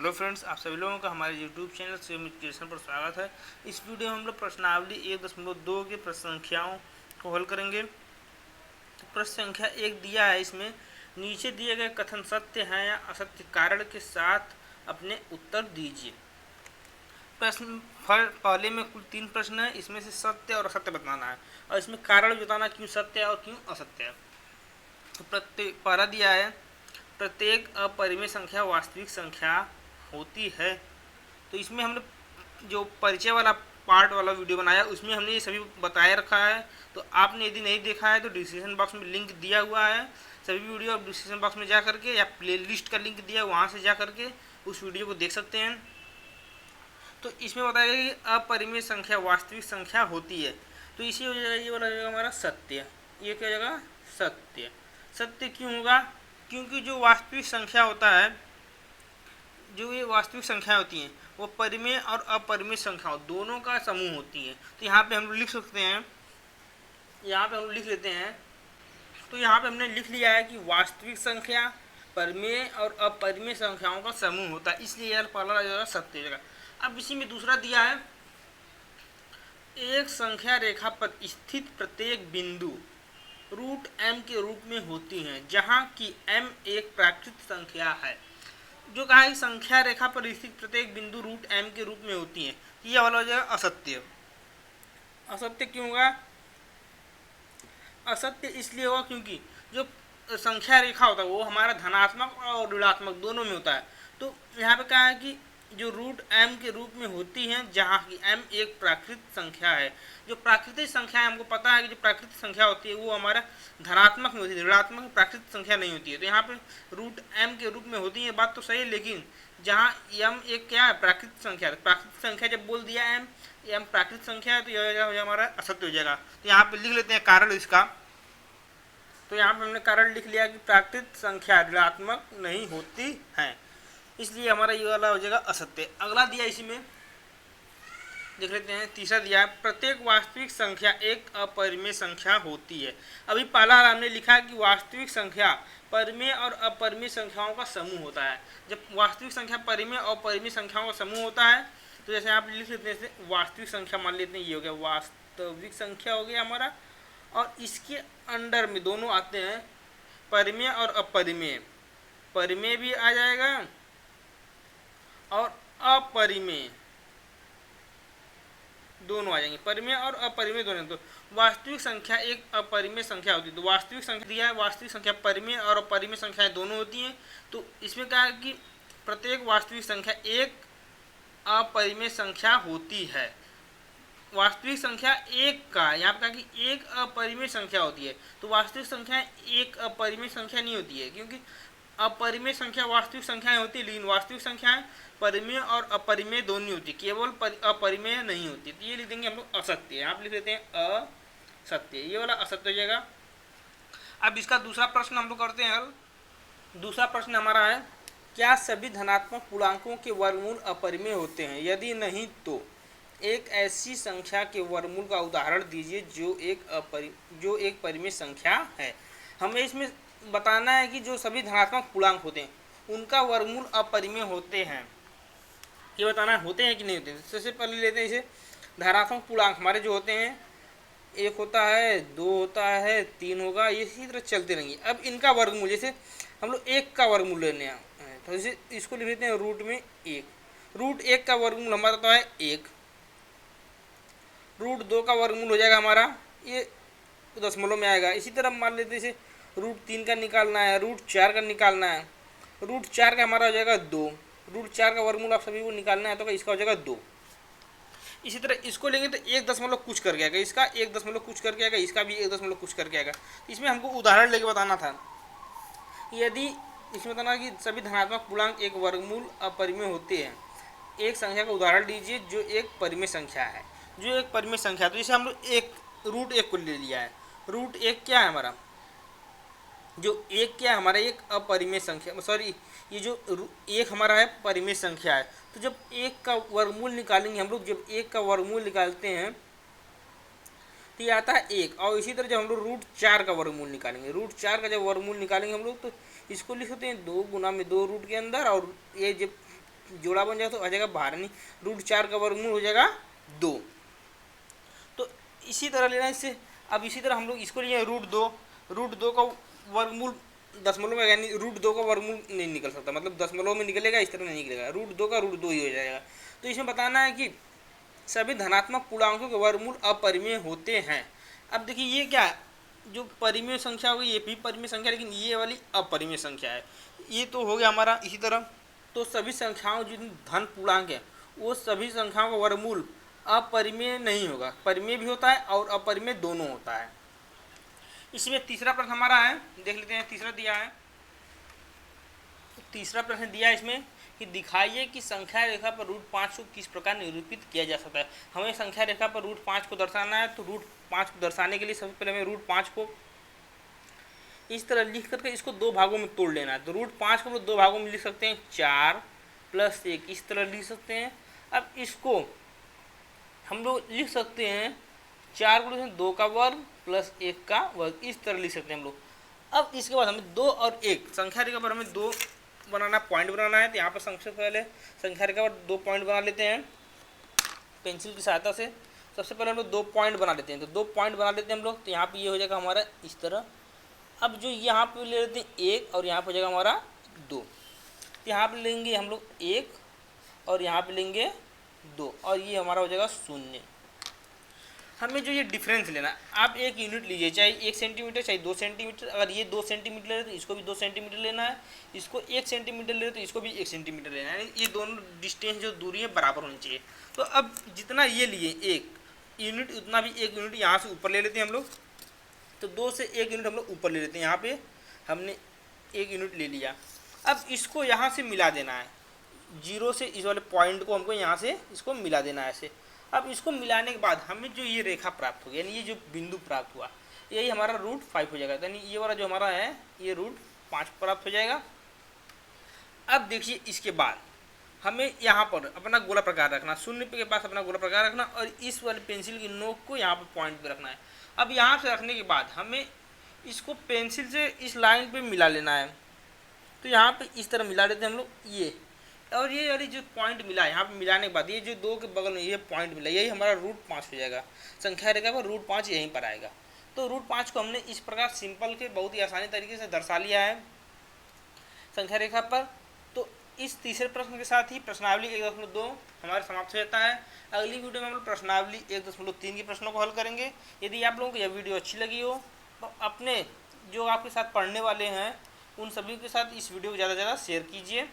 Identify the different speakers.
Speaker 1: Hello friends, आप सभी लोगों का हमारे यूट्यूब चैनल से एजुकेशन पर स्वागत है। इस वीडियो में हम लोग प्रश्नावली 1.2 के प्रश्न संख्याओं को हल करेंगे। तो प्रश्न संख्या 1 दिया है, इसमें नीचे दिए गए कथन सत्य हैं या असत्य कारण के साथ अपने उत्तर दीजिए। प्रश्न पहले में कुल 3 प्रश्न है, इसमें से सत्य और असत्य बताना है और इसमें कारण बताना क्यों सत्य है और क्यों असत्य है। तो प्रत्येक पहला दिया है, प्रत्येक अपरिमेय संख्या वास्तविक संख्या होती है। तो इसमें हमने जो परिचय वाला पार्ट वाला वीडियो बनाया उसमें हमने ये सभी बताया रखा है। तो आपने यदि नहीं देखा है तो डिस्क्रिप्शन बॉक्स में लिंक दिया हुआ है, सभी वीडियो आप डिस्क्रिप्शन बॉक्स में जा करके या प्लेलिस्ट का लिंक दिया वहाँ से जा करके उस वीडियो को देख सकते हैं। तो इसमें बताया गया कि अपरिमेय संख्या वास्तविक संख्या होती है। तो इसी हो जाएगा, ये वाला जाएगा हमारा सत्य। ये क्या हो जाएगा? सत्य। सत्य क्यों होगा? क्योंकि जो वास्तविक संख्या होता है, जो ये वास्तविक संख्या होती हैं वो परिमेय और अपरिमेय संख्याओं दोनों का समूह होती है। तो यहाँ पे हम लिख सकते हैं, यहाँ पे हम लिख लेते हैं। तो यहाँ पे हमने लिख लिया है कि वास्तविक संख्या परिमेय और अपरिमेय संख्याओं का समूह होता है, इसलिए यार पहला जगह सत्य जगह। अब इसी में दूसरा दिया है, एक संख्या रेखा पर स्थित प्रत्येक बिंदु रूट m के रूप में होती हैं, जहाँ की m एक प्राकृत संख्या है। जो कहा है संख्या रेखा पर स्थित प्रत्येक बिंदु रूट m के रूप में होती है, यह वाला हो जाएगा असत्य। असत्य क्यों होगा? असत्य इसलिए होगा क्योंकि जो संख्या रेखा होता है वो हमारा धनात्मक और ऋणात्मक दोनों में होता है। तो यहाँ पे कहा है कि जो रूट m के रूप में होती हैं, जहाँ की m एक प्राकृत संख्या है। जो प्राकृतिक संख्या है, हमको पता है कि जो प्राकृतिक संख्या होती है वो हमारा धनात्मक में होती है, ऋणात्मक में प्राकृतिक संख्या नहीं होती है। तो यहाँ पे रूट m के रूप में होती है, बात तो सही है, लेकिन जहाँ m एक क्या है? प्राकृतिक संख्या है। प्राकृतिक संख्या जब बोल दिया m प्राकृतिक संख्या है तो यह हो हमारा असत्य हो जाएगा। तो यहाँ पे लिख लेते हैं कारण इसका। तो यहाँ पे हमने कारण लिख लिया कि प्राकृतिक संख्या ऋणात्मक नहीं होती है, इसलिए हमारा ये वाला हो जाएगा असत्य। अगला दिया इसी में देख लेते हैं, तीसरा दिया है, प्रत्येक वास्तविक संख्या एक अपरिमेय संख्या होती है। अभी पहला हमने लिखा कि वास्तविक संख्या परिमेय और अपरिमेय संख्याओं का समूह होता है। जब वास्तविक संख्या परिमेय और अपरिमेय संख्याओं का समूह होता है तो जैसे आप लिख लेते हैं, वास्तविक संख्या मान लेते हैं, ये हो गया वास्तविक संख्या हो गया हमारा, और इसके अंडर में दोनों आते हैं परिमेय और अपरिमेय। परिमेय भी आ जाएगा और अपरिमेय दोनों आ जाएंगे, परिमेय और अपरिमेय दोनों। तो वास्तविक संख्या एक अपरिमेय संख्या होती है। तो वास्तविक संख्या दिया है, वास्तविक संख्या परिमेय और अपरिमेय संख्याएं दोनों होती हैं। तो इसमें कहा है कि प्रत्येक वास्तविक संख्या एक अपरिमेय संख्या होती है। वास्तविक संख्या एक का, यहाँ पे कहा कि एक अपरिमेय संख्या होती है। तो वास्तविक संख्या एक अपरिमेय संख्या नहीं होती है, क्योंकि अपरिमेय संख्या वास्तविक संख्याएं होती है, लेकिन वास्तविक संख्याएं परिमेय और अपरिमेय दोनों होती है, केवल अपरिमेय नहीं होती। तो ये लिख देंगे हम लोग असत्य। आप लिख लेते हैं असत्य, ये वाला असत्य हो जाएगा। अब इसका दूसरा प्रश्न हम लोग करते हैं हल। दूसरा प्रश्न हमारा है, क्या सभी धनात्मक पूर्णांकों के वर्गमूल अपरिमेय होते हैं? यदि नहीं तो एक ऐसी संख्या के वर्गमूल का उदाहरण दीजिए जो एक परिमेय संख्या है। हमें इसमें बताना है कि जो सभी धनात्मक पूर्णांक होते हैं उनका वर्गमूल अपरिमेय होते हैं, ये बताना होते हैं कि नहीं होते हैं। सबसे पहले लेते हैं इसे, धनात्मक पूर्णांक हमारे जो होते हैं, एक होता है, दो होता है, तीन होगा, ये इसी तरह चलते रहेंगे। अब इनका वर्गमूल, जैसे हम लोग एक का वर्गमूल लेने हैं तो इसे इसको लिख लेते हैं रूट में एक। रूट एक का वर्गमूल हमारा तो है एक। रूट दो का वर्गमूल हो जाएगा हमारा, ये दशमलव में आएगा। इसी तरह मान लेते हैं इसे रूट तीन का निकालना है, रूट चार का निकालना है। रूट चार का हमारा हो जाएगा दो। रूट चार का वर्गमूल आप सभी को निकालना है तो इसका हो जाएगा दो। इसी तरह इसको लेंगे तो एक दशमलव कुछ करके आएगा, इसका एक दशमलव कुछ करके आएगा, इसका भी एक दशमलव कुछ करके आएगा। इसमें हमको उदाहरण लेके बताना था, यदि इसमें बताना कि सभी धनात्मक पूर्णांक एक वर्गमूल अपरिमेय होते हैं, एक संख्या का उदाहरण दीजिए जो एक परिमेय संख्या है। जो एक परिमेय संख्या, तो इसे हम लोग एक रूट एक को ले लिया है। रूट एक क्या है हमारा? जो एक क्या है हमारा? एक अपरिमेय संख्या, सॉरी, ये जो एक हमारा है परिमेय संख्या है। तो जब एक का वर्गमूल निकालेंगे हम लोग, जब एक का वर्गमूल निकालते हैं तो ये आता है एक। और इसी तरह जब हम लोग रूट चार का वर्गमूल निकालेंगे, रूट चार का जब वर्गमूल निकालेंगे हम लोग तो इसको लिख सकते हैं दो गुना में दो रूट के अंदर, और ये जब जोड़ा बन जाएगा तो आ जाएगा 12, नहीं रूट 4 का वर्गमूल हो जाएगा 2। तो इसी तरह लेना इससे। अब इसी तरह हम लोग इसको लिए रूट दो का वर्गमूल दशमलव में, यानी रूट 2 का वर्गमूल नहीं निकल सकता, मतलब दशमलव में निकलेगा, इस तरह नहीं निकलेगा, रूट 2 का रूट 2 ही हो जाएगा। तो इसमें बताना है कि सभी धनात्मक पूर्णांकों के वर्गमूल अपरिमेय होते हैं। अब देखिए ये क्या, जो परिमेय संख्या होगी ये भी परिमेय संख्या, लेकिन ये वाली अपरिमेय संख्या है। ये तो हो गया हमारा। इसी तरह तो सभी संख्याओं जितनी धन पूर्णांक है वो सभी संख्याओं का वर्गमूल अपरिमेय नहीं होगा, परिमेय भी होता है और अपरिमेय दोनों होता है। इसमें तीसरा प्रश्न हमारा है, देख लेते हैं। तीसरा दिया है, तीसरा प्रश्न दिया है इसमें कि दिखाइए कि संख्या रेखा पर रूट 5 को किस प्रकार निरूपित किया जा सकता है। हमें संख्या रेखा पर रूट 5 को दर्शाना है, तो रूट 5 को दर्शाने के लिए सबसे पहले हमें रूट 5 को इस तरह लिख करके इसको दो भागों में तोड़ लेना है। तो रूट 5 को हम लोग दो भागों में लिख सकते हैं, 4 + 1, इस तरह लिख सकते हैं। अब इसको हम लोग लिख सकते हैं 4 को 2 का वर्ग + 1 का वर्ग, इस तरह लिख सकते हैं हम लोग। अब इसके बाद हमें 2 और 1 संख्या रेखा पर हमें 2 बनाना, पॉइंट बनाना है। तो यहाँ पर सबसे पहले संख्या रेखा पर 2 पॉइंट बना लेते हैं पेंसिल की सहायता से। सबसे पहले हम लोग 2 पॉइंट बना लेते हैं। तो 2 पॉइंट बना लेते हैं हम लोग। तो यहाँ पे ये हो जाएगा हमारा इस तरह। अब जो यहाँ पे ले लेते हैं 1 और यहाँ पे हो जाएगा हमारा 2। तो यहाँ पे लेंगे हम लोग 1 और यहाँ पे लेंगे 2 और ये हमारा हो जाएगा 0। हमें जो ये डिफरेंस लेना, आप 1 यूनिट लीजिए, चाहे 1 सेंटीमीटर चाहे 2 सेंटीमीटर। अगर ये 2 सेंटीमीटर ले रहे तो इसको भी 2 सेंटीमीटर लेना है, इसको 1 सेंटीमीटर ले रहे तो इसको भी 1 सेंटीमीटर लेना है। ये दोनों डिस्टेंस जो दूरी है बराबर होनी चाहिए। तो अब जितना ये लिए 1 यूनिट उतना भी 1 यूनिट यहाँ से ऊपर ले लेते हैं हम लोग। तो 2 से 1 यूनिट हम लोग ऊपर ले लेते हैं। यहाँ पे हमने 1 यूनिट ले लिया। अब इसको यहाँ से मिला देना है, 0 से इस वाले पॉइंट को हमको यहाँ से इसको मिला देना है ऐसे। अब इसको मिलाने के बाद हमें जो ये रेखा प्राप्त हो गया, यानी ये जो बिंदु प्राप्त हुआ, यही हमारा रूट 5 हो जाएगा। यानी ये वाला जो हमारा है ये रूट 5 प्राप्त हो जाएगा। अब देखिए इसके बाद हमें यहाँ पर अपना गोला प्रकार रखना, 0 के पास अपना गोला प्रकार रखना और इस वाले पेंसिल की नोक को यहाँ पर पॉइंट पे रखना है। अब यहाँ से रखने के बाद हमें इसको पेंसिल से इस लाइन पे मिला लेना है। तो यहाँ पे इस तरह मिला लेते हैं हम लोग ये, और ये वाली जो पॉइंट मिला है यहाँ पे मिलाने के बाद ये जो 2 के बगल में ये पॉइंट मिला, यही हमारा रूट 5 हो जाएगा। संख्या रेखा पर रूट 5 यहीं पर आएगा। तो रूट 5 को हमने इस प्रकार सिंपल के बहुत ही आसानी तरीके से दर्शा लिया है संख्या रेखा पर। तो इस तीसरे प्रश्न के साथ ही प्रश्नावली 1.2 हमारे समाप्त हो जाता है। अगली वीडियो में हम लोग प्रश्नावली 1.3 के प्रश्नों को हल करेंगे। यदि आप लोगों को यह वीडियो अच्छी लगी हो तो अपने जो आपके साथ पढ़ने वाले हैं उन सभी के साथ इस वीडियो को ज़्यादा से ज़्यादा शेयर कीजिए।